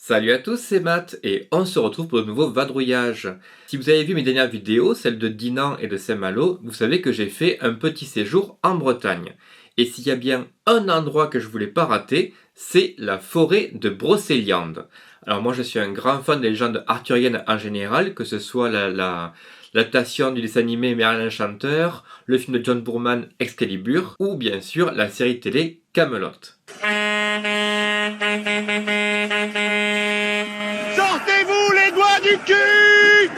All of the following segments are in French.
Salut à tous, c'est Matt et on se retrouve pour de nouveaux vadrouillages. Si vous avez vu mes dernières vidéos, celles de Dinan et de Saint-Malo, vous savez que j'ai fait un petit séjour en Bretagne. Et s'il y a bien un endroit que je voulais pas rater, c'est la forêt de Brocéliande. Alors moi je suis un grand fan des légendes arthuriennes en général, que ce soit l'adaptation du dessin animé Merlin l'Enchanteur, le film de John Boorman Excalibur, ou bien sûr la série télé Camelot. Sortez-vous les doigts du cul!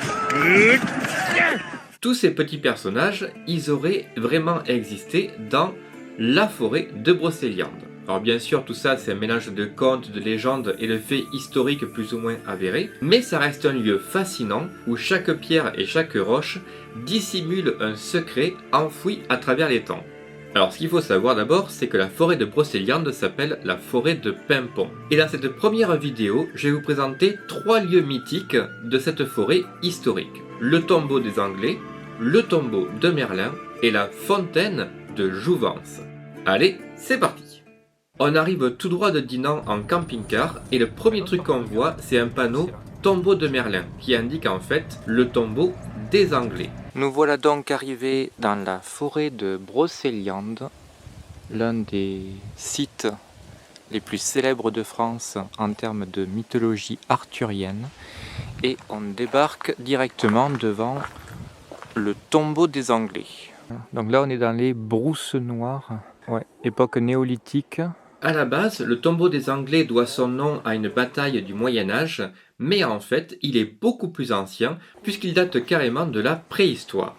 Tous ces petits personnages, ils auraient vraiment existé dans la forêt de Brocéliande. Alors bien sûr, tout ça c'est un mélange de contes, de légendes et de faits historiques plus ou moins avérés, mais ça reste un lieu fascinant où chaque pierre et chaque roche dissimule un secret enfoui à travers les temps. Alors ce qu'il faut savoir d'abord, c'est que la forêt de Brocéliande s'appelle la forêt de Pimpon. Et dans cette première vidéo, je vais vous présenter 3 lieux mythiques de cette forêt historique. Le tombeau des Anglais, le tombeau de Merlin et la fontaine de Jouvence. Allez, c'est parti! On arrive tout droit de Dinan en camping-car et le premier truc qu'on voit, c'est un panneau tombeau de Merlin qui indique en fait le tombeau des Anglais. Nous voilà donc arrivés dans la forêt de Brocéliande, l'un des sites les plus célèbres de France en termes de mythologie arthurienne, et on débarque directement devant le tombeau des Anglais. Donc là on est dans les brousses noires, époque néolithique. À la base, le tombeau des Anglais doit son nom à une bataille du Moyen-Âge, mais en fait, il est beaucoup plus ancien puisqu'il date carrément de la préhistoire.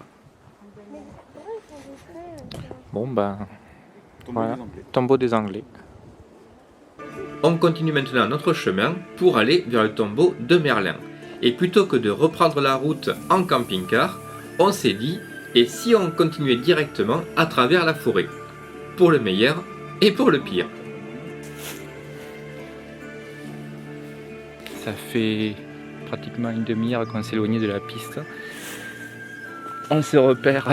Bon ben, voilà, tombeau des Anglais. On continue maintenant notre chemin pour aller vers le tombeau de Merlin. Et plutôt que de reprendre la route en camping-car, on s'est dit, et si on continuait directement à travers la forêt? Pour le meilleur et pour le pire. Ça fait pratiquement une demi-heure qu'on s'est éloigné de la piste. On se repère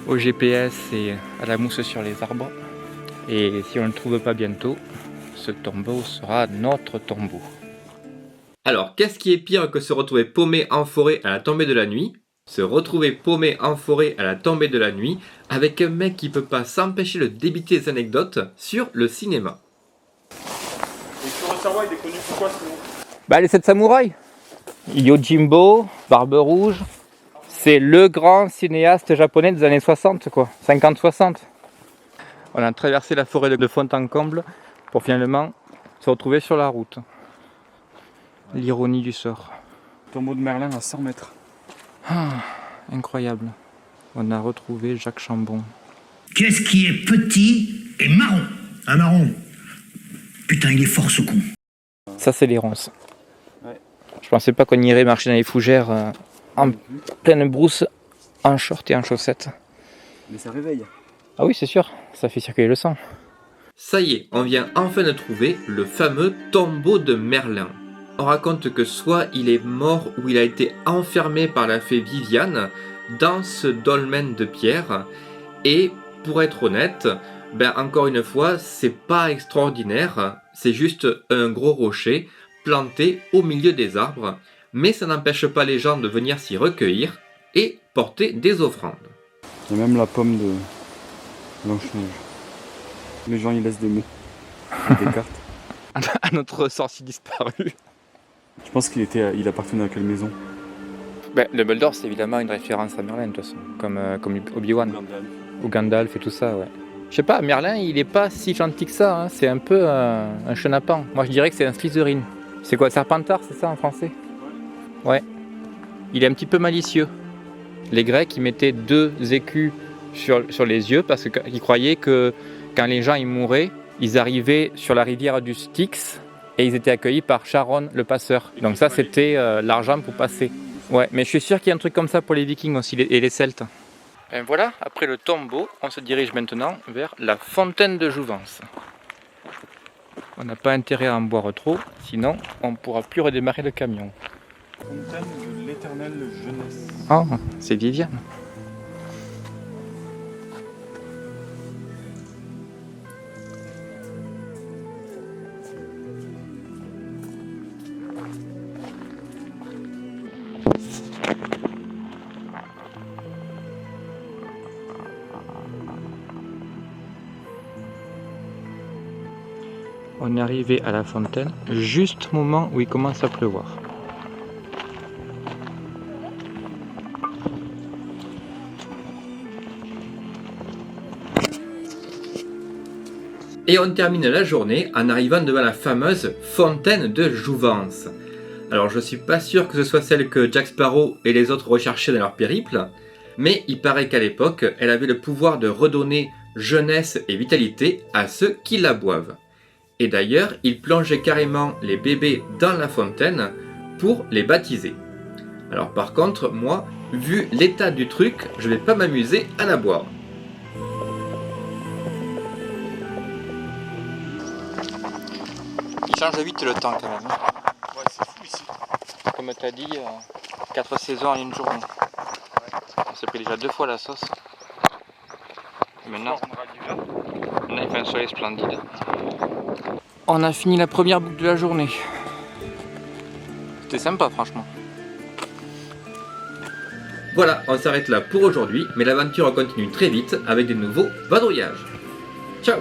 au GPS et à la mousse sur les arbres. Et si on ne le trouve pas bientôt, ce tombeau sera notre tombeau. Alors, qu'est-ce qui est pire que se retrouver paumé en forêt à la tombée de la nuit? Se retrouver paumé en forêt à la tombée de la nuit avec un mec qui peut pas s'empêcher de débiter des anecdotes sur le cinéma. Il est connu pour quoi ce nom? Bah les 7 samouraïs. Yojimbo, Barbe Rouge. C'est le grand cinéaste japonais des années 60 quoi, 50-60. On a traversé la forêt de fond en comble pour finalement se retrouver sur la route. L'ironie du sort. Tombeau de Merlin à 100 mètres. Ah, incroyable. On a retrouvé Jacques Chambon. Qu'est-ce qui est petit et marron? Un marron. Putain, il est fort ce con. Ça c'est les ronces. Ouais. Je pensais pas qu'on irait marcher dans les fougères en pleine brousse, en short et en chaussettes. Mais ça réveille. Ah oui c'est sûr, ça fait circuler le sang. Ça y est, on vient enfin de trouver le fameux tombeau de Merlin. On raconte que soit il est mort ou il a été enfermé par la fée Viviane dans ce dolmen de pierre. Et pour être honnête, encore une fois, c'est pas extraordinaire. C'est juste un gros rocher planté au milieu des arbres. Mais ça n'empêche pas les gens de venir s'y recueillir et porter des offrandes. Il y a même la pomme de Blanche-Neige. Les gens y laissent des mots, des cartes. À notre sorcier disparu. Je pense il appartenait à quelle maison? Dumbledore, c'est évidemment une référence à Merlin, de toute façon, comme Obi-Wan ou Gandalf et tout ça, ouais. Je sais pas, Merlin, il est pas si gentil que ça, hein. C'est un peu un chenapan. Moi, je dirais que c'est un Slytherin. C'est quoi, Serpentard, c'est ça en français? Ouais. Il est un petit peu malicieux. Les Grecs, ils mettaient 2 écus sur les yeux parce qu'ils croyaient que quand les gens ils mouraient, ils arrivaient sur la rivière du Styx et ils étaient accueillis par Charon le passeur. Donc ça, c'était l'argent pour passer. Ouais, mais je suis sûr qu'il y a un truc comme ça pour les Vikings aussi et les Celtes. Et voilà, après le tombeau, on se dirige maintenant vers la fontaine de Jouvence. On n'a pas intérêt à en boire trop, sinon on ne pourra plus redémarrer le camion. Fontaine de l'éternelle jeunesse. Ah, c'est Viviane. On est arrivé à la fontaine, juste au moment où il commence à pleuvoir. Et on termine la journée en arrivant devant la fameuse fontaine de Jouvence. Alors je suis pas sûr que ce soit celle que Jack Sparrow et les autres recherchaient dans leur périple, mais il paraît qu'à l'époque, elle avait le pouvoir de redonner jeunesse et vitalité à ceux qui la boivent. Et d'ailleurs, ils plongeaient carrément les bébés dans la fontaine pour les baptiser. Alors par contre, moi, vu l'état du truc, je vais pas m'amuser à la boire. Il change vite le temps quand même. Ouais, c'est fou ici. Comme tu as dit, 4 saisons en une journée. On s'est pris déjà 2 fois la sauce. Et maintenant, il fait un soleil splendide. On a fini la première boucle de la journée. C'était sympa franchement. Voilà, on s'arrête là pour aujourd'hui, mais l'aventure continue très vite avec des nouveaux vadrouillages. Ciao!